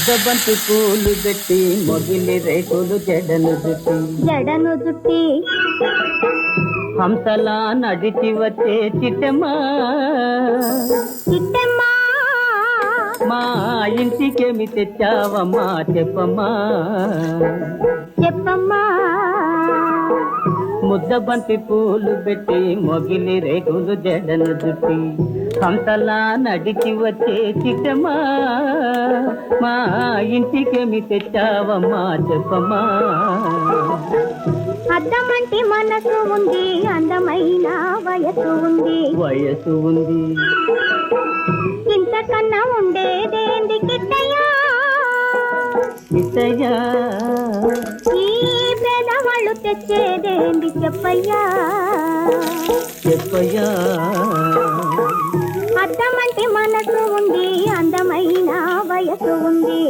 ముద్దబంతి పూలు పెట్టి మొగిలి రేకులు జడను జుట్టి హంసలా నడిచి వచ్చే చిట్టమ్మా మా ఇంటికేమి తెచ్చావమ్మా చెప్పమ్మా ముద్దబంతి పూలు పెట్టి మొగిలి రేకులు జడను జుట్టి హంసలా నడిచి వచ్చే చిట్టమ్మా మా ఇంటికేమి తెచ్చావమ్మా చెప్పమ్మా అద్దమంటి మనసు ఉంది, అందమైన వయసు ఉంది ఇంతకన్నా ఉండేదేంది కిట్టయ్యా ఈ పేదవాళ్ళు తెచ్చేదేంది చెప్పయ్యా అద్దమంటి మనసు ఉంది, అందమైన వయసు ఉంది